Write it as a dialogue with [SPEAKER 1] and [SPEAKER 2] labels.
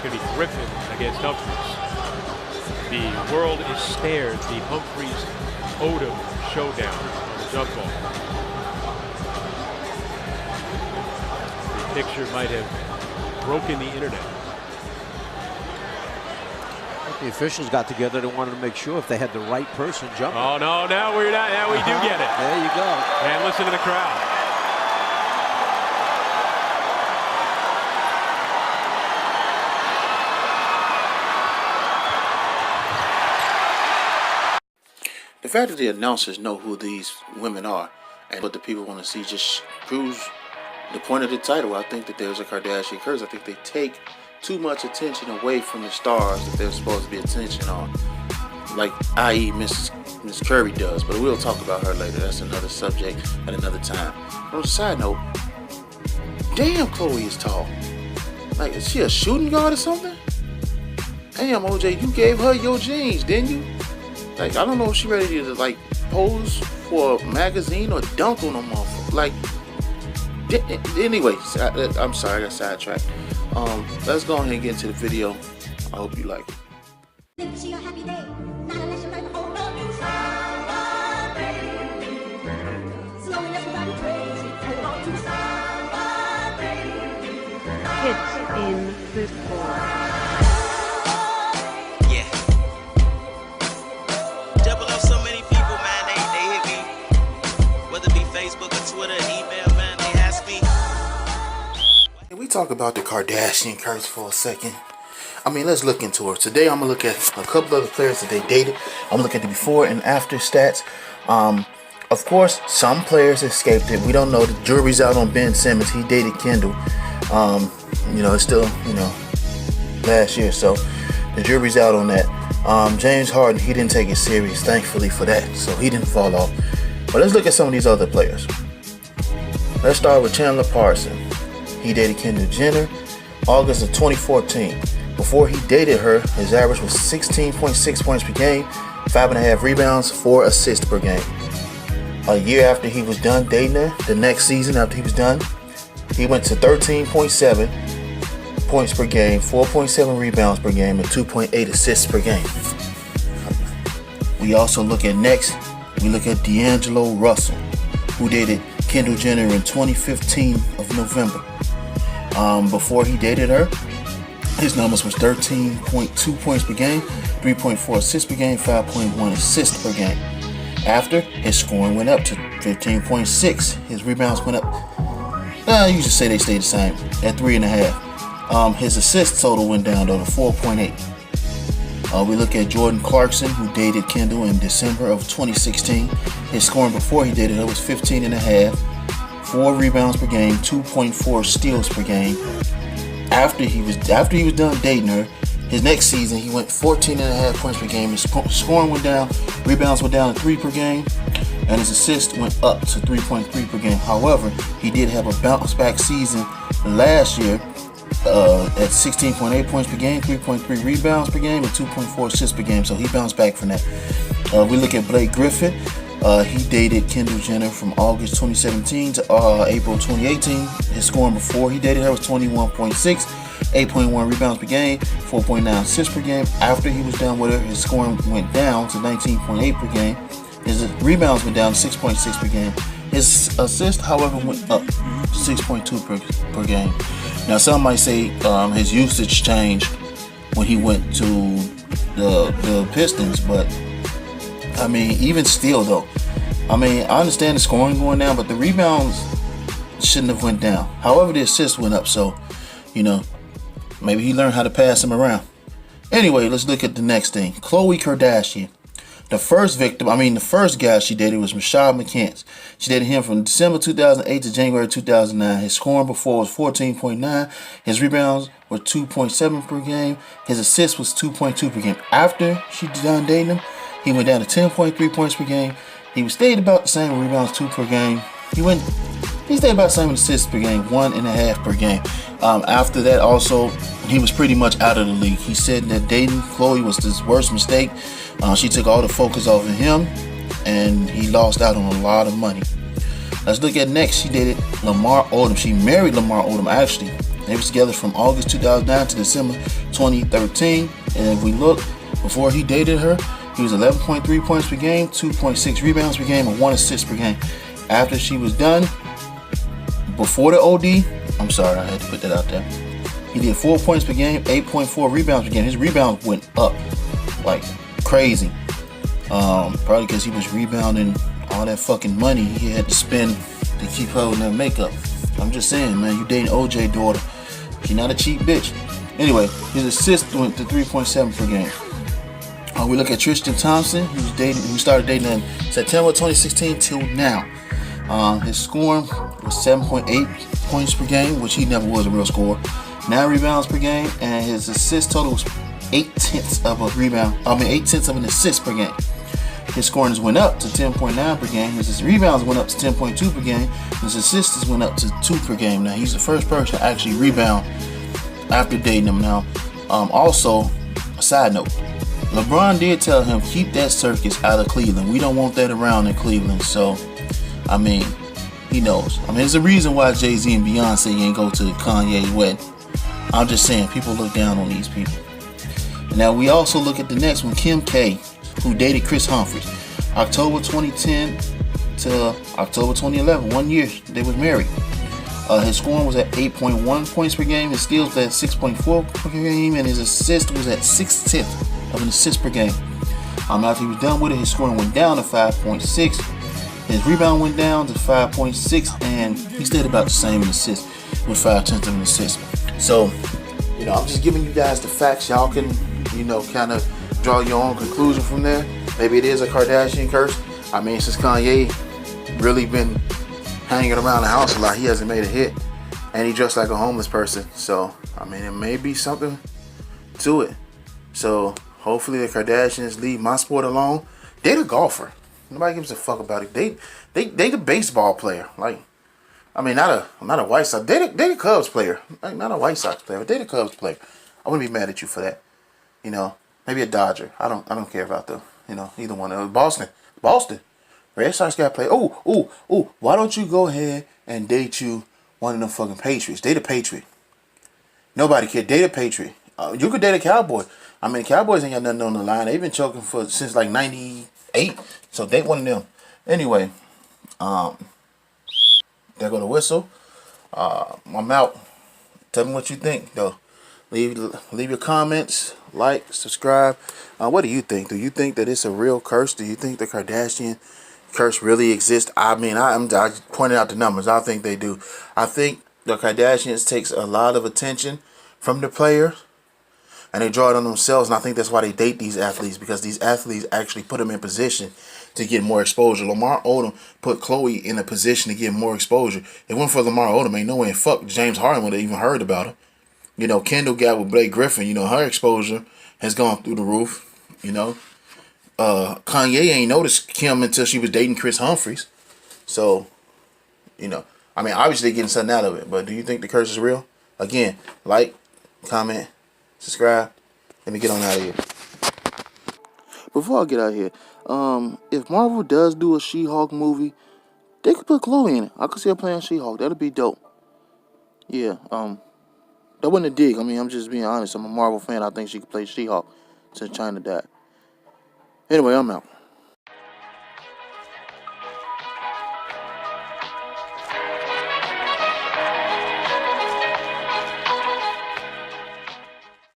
[SPEAKER 1] It's going to be Griffin against Humphries. The world is spared the Humphries-Odom showdown on the jump ball. The picture might have broken the internet.
[SPEAKER 2] The officials got together. They wanted to make sure if they had the right person jumping.
[SPEAKER 1] Oh, no, now we're not. Now we do get it.
[SPEAKER 2] There you go.
[SPEAKER 1] And listen to the crowd.
[SPEAKER 3] The fact that the announcers know who these women are and what the people want to see just proves the point of the title. I think that there's a Kardashian curse. I think they take too much attention away from the stars that they're supposed to be attention on, like i.e. Miss Curry does. But we'll talk about her later. That's another subject at another time. But on a side note, damn, Khloe is tall. Like, is she a shooting guard or something? Damn, OJ, you gave her your jeans, didn't you? Like, I don't know if she ready to like pose for a magazine or dunk on them motherfucker. Like, anyway, I'm sorry, I got sidetracked. Let's go ahead and get into the video. I hope you like it.
[SPEAKER 4] Hits in football.
[SPEAKER 5] Yeah. Double up so many people, man. They hit me. Whether it be Facebook or Twitter, email, man, they ask me.
[SPEAKER 3] Can we talk about the Kardashian curse for a second? I mean, let's look into her. Today, I'm going to look at a couple of the players that they dated. I'm going to look at the before and after stats. Of course, some players escaped it. We don't know. The jury's out on Ben Simmons. He dated Kendall. It's still, last year. So, the jury's out on that. James Harden, he didn't take it serious, thankfully for that. So, he didn't fall off. But let's look at some of these other players. Let's start with Chandler Parsons. He dated Kendall Jenner August of 2014. Before he dated her, his average was 16.6 points per game, 5.5 rebounds, 4 assists per game. A year after he was done dating her, the next season after he was done, he went to 13.7 points per game, 4.7 rebounds per game, and 2.8 assists per game. We also look at D'Angelo Russell, who dated Kendall Jenner in 2015 of November. Before he dated her, his numbers was 13.2 points per game, 3.4 assists per game, 5.1 assists per game. After, his scoring went up to 15.6. His rebounds went up. You just say they stayed the same at 3.5. His assist total went down though to 4.8. We look at Jordan Clarkson, who dated Kendall in December of 2016. His scoring before he dated her was 15.5, 4 rebounds per game, 2.4 steals per game. After he was done dating her, his next season he went 14.5 points per game. His scoring went down, rebounds went down to 3 per game, and his assist went up to 3.3 per game. However, he did have a bounce back season last year at 16.8 points per game, 3.3 rebounds per game, and 2.4 assists per game. So he bounced back from that. We look at Blake Griffin. He dated Kendall Jenner from August 2017 to April 2018. His scoring before he dated her was 21.6, 8.1 rebounds per game, 4.9 assists per game. After he was done with her, his scoring went down to 19.8 per game. His rebounds went down to 6.6 per game. His assist, however, went up 6.2 per game. Now, some might say his usage changed when he went to the Pistons, but I mean, even still though, I understand the scoring going down, but the rebounds shouldn't have went down. However, the assists went up, so maybe he learned how to pass them around. Anyway, let's look at the next thing. Khloe Kardashian. The first guy she dated was Rashad McCants. She dated him from December 2008 to January 2009. His scoring before was 14.9. His rebounds were 2.7 per game. His assists was 2.2 per game. After she done dating him, he went down to 10.3 points per game. He stayed about the same with rebounds, 2 per game. He stayed about the same with assists per game, 1.5 per game. After that, also, he was pretty much out of the league. He said that dating Khloe was his worst mistake. She took all the focus off of him, and he lost out on a lot of money. Let's look at next. She dated Lamar Odom. She married Lamar Odom, actually, They was together from August 2009 to December 2013. And if we look, before he dated her, he was 11.3 points per game, 2.6 rebounds per game, and 1 assist per game. After she was done, before the OD, I'm sorry, I had to put that out there. He did 4 points per game, 8.4 rebounds per game. His rebounds went up like crazy. Probably because he was rebounding all that fucking money he had to spend to keep her in that makeup. I'm just saying, man, you dating OJ daughter. She not a cheap bitch. Anyway, his assist went to 3.7 per game. We look at Tristan Thompson, who started dating in September 2016 till now. His scoring was 7.8 points per game, which he never was a real scorer. 9 rebounds per game, and his assist total was 8/10 of an assist per game. His scoring went up to 10.9 per game. His rebounds went up to 10.2 per game. His assists went up to 2 per game. Now he's the first person to actually rebound after dating him. Now, also a side note, LeBron did tell him keep that circus out of Cleveland. We don't want that around in Cleveland. So, I mean, he knows. I mean, there's a reason why Jay-Z and Beyonce ain't go to Kanye's wedding. I'm just saying, people look down on these people. Now, we also look at the next one, Kim K, who dated Chris Humphries. October 2010 to October 2011, 1 year they was married. His scoring was at 8.1 points per game. His steals was at 6.4 per game, and his assist was at 6/10 of an assist per game. After he was done with it, his scoring went down to 5.6. His rebound went down to 5.6, and he stayed about the same in assists with 5/10 of an assist. So, I'm just giving you guys the facts. Y'all can, kind of draw your own conclusion from there. Maybe it is a Kardashian curse. I mean, since Kanye really been hanging around the house a lot, he hasn't made a hit, and he dressed like a homeless person. So, I mean, it may be something to it. So, hopefully the Kardashians leave my sport alone. They the golfer. Nobody gives a fuck about it. They the baseball player. Like, I mean, not a White Sox. They the Cubs player. Like, not a White Sox player, but they the Cubs player. I wouldn't be mad at you for that. Maybe a Dodger. I don't care about the, either one of them. Boston. Red Sox got to play. Oh, why don't you go ahead and date you one of them fucking Patriots? Date a Patriot. Nobody can date a Patriot. You could date a Cowboy. I mean, Cowboys ain't got nothing on the line. They've been choking since like 98. So date one of them. Anyway, there go the whistle. I'm out. Tell me what you think, though. Leave your comments, like, subscribe. What do you think? Do you think that it's a real curse? Do you think the Kardashian curse really exists? I mean, I pointed out the numbers. I think they do. I think the Kardashians takes a lot of attention from the players, and they draw it on themselves. And I think that's why they date these athletes, because these athletes actually put them in position to get more exposure. Lamar Odom put Khloe in a position to get more exposure. If it weren't for Lamar Odom, ain't no way in fuck James Harden would have even heard about him. Kendall got with Blake Griffin. Her exposure has gone through the roof. Kanye ain't noticed Kim until she was dating Chris Humphries. So, I mean, obviously they're getting something out of it. But do you think the curse is real? Again, like, comment, subscribe. Let me get on out of here. Before I get out of here, if Marvel does do a She-Hulk movie, they could put Chloe in it. I could see her playing She-Hulk. That'd be dope. Yeah, that wasn't a dig. I mean, I'm just being honest. I'm a Marvel fan. I think she could play She-Hulk since China died. Anyway, I'm out.